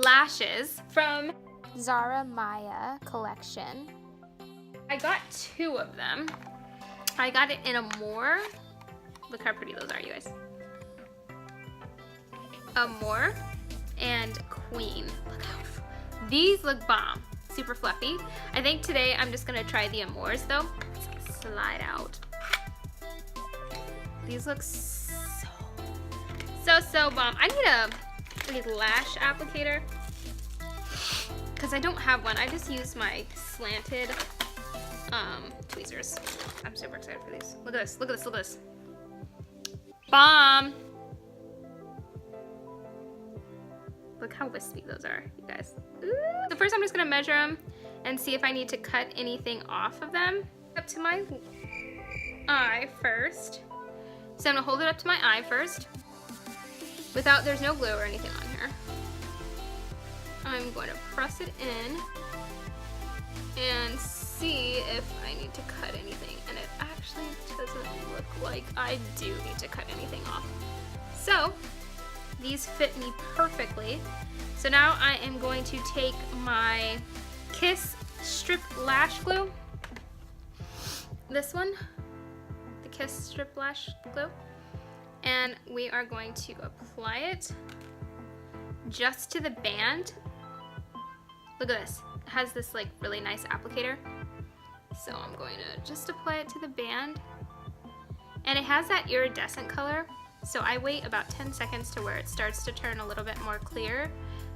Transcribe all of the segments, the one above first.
lashes from Zahramaia Collection. I got 2 of them. I got it in Amor. Look how pretty those are, you guys. Amor and Queen. Look how these look bomb. Super fluffy. I think today I'm just gonna try the Amors though. Slide out. These look so bomb. I need a lash applicator because I don't have one. I just use my slanted tweezers. I'm super excited for these. Look at this, look at this, look at this. Bomb! Look how wispy those are, you guys. Ooh. So first I'm just gonna measure them and see if I need to cut anything off of them. Up to my eye first. So I'm gonna hold it up to my eye first. There's no glue or anything on here. I'm going to press it in and see if I need to cut anything. And it actually doesn't look like I do need to cut anything off. So these fit me perfectly. So now I am going to take my Kiss Strip Lash Glue. This one, the Kiss Strip Lash Glue. And we are going to apply it just to the band. Look at this. It has this like really nice applicator. So I'm going to just apply it to the band. And it has that iridescent color. So I wait about 10 seconds to where it starts to turn a little bit more clear.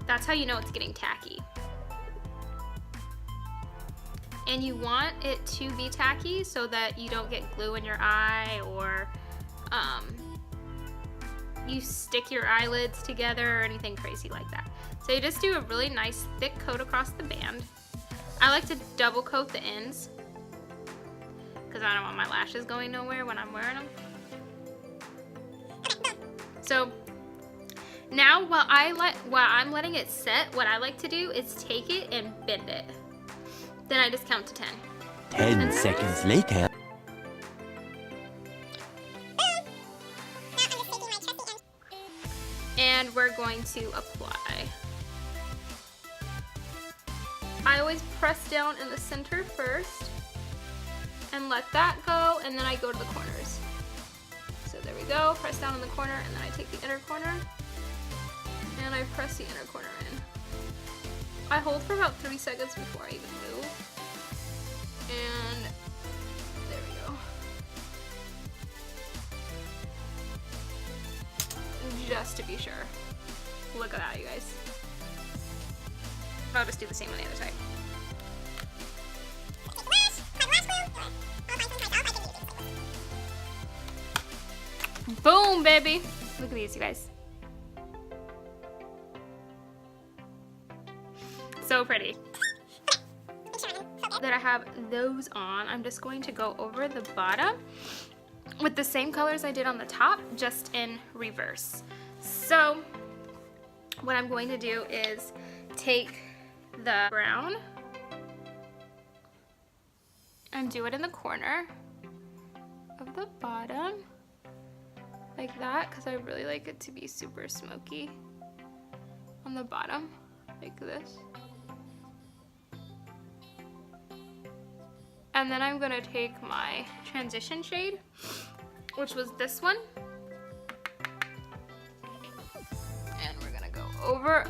That's how you know it's getting tacky. And you want it to be tacky so that you don't get glue in your eye or you stick your eyelids together or anything crazy like that. So you just do a really nice thick coat across the band. I like to double coat the ends because I don't want my lashes going nowhere when I'm wearing them. So now while I'm letting it set, what I like to do is take it and bend it. Then I just count to 10. 10 seconds later. And we're going to apply. I always press down in the center first and let that go, and then I go to the corners. So there we go, press down in the corner, and then I take the inner corner and I press the inner corner in. I hold for about 3 seconds before I even move. And there we go. Just to be sure. Look at that, you guys. I'll just do the same on the other side. Boom, baby! Look at these, you guys. So pretty. That I have those on, I'm just going to go over the bottom with the same colors I did on the top, just in reverse. So what I'm going to do is take the brown and do it in the corner of the bottom like that, because I really like it to be super smoky on the bottom like this. And then I'm gonna take my transition shade, which was this one, and we're gonna go over.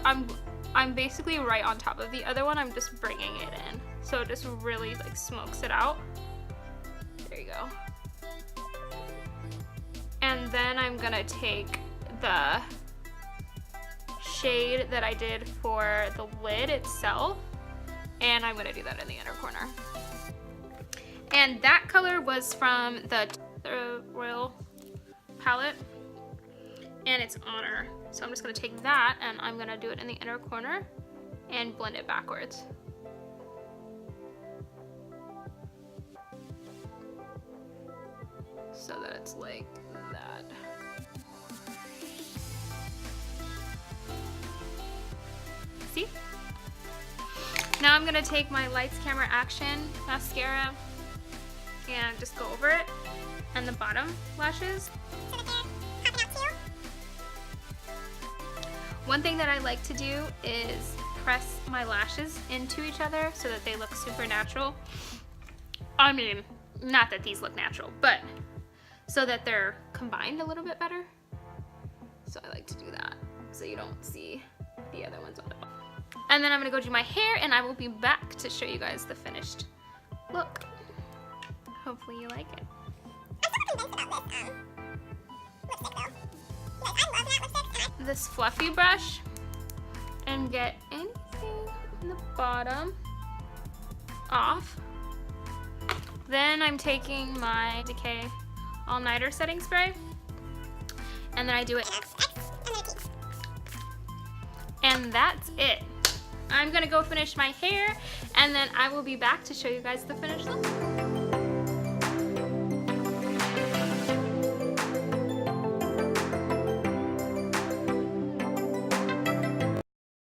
I'm basically right on top of the other one. I'm just bringing it in, so it just really like smokes it out. There you go. And then I'm gonna take the shade that I did for the lid itself, and I'm gonna do that in the inner corner. And that color was from the Royal palette, and it's Honor. So I'm just gonna take that and I'm gonna do it in the inner corner and blend it backwards. So that it's like that. See? Now I'm gonna take my Lights Camera Action mascara and just go over it and the bottom lashes. One thing that I like to do is press my lashes into each other so that they look super natural. I mean, not that these look natural, but so that they're combined a little bit better. So I like to do that so you don't see the other ones on the bottom. And then I'm gonna go do my hair and I will be back to show you guys the finished look. Hopefully you like it. This fluffy brush and get anything in the bottom off. Then I'm taking my Decay All-Nighter Setting Spray and then I do it. And that's it. I'm gonna go finish my hair and then I will be back to show you guys the finished look.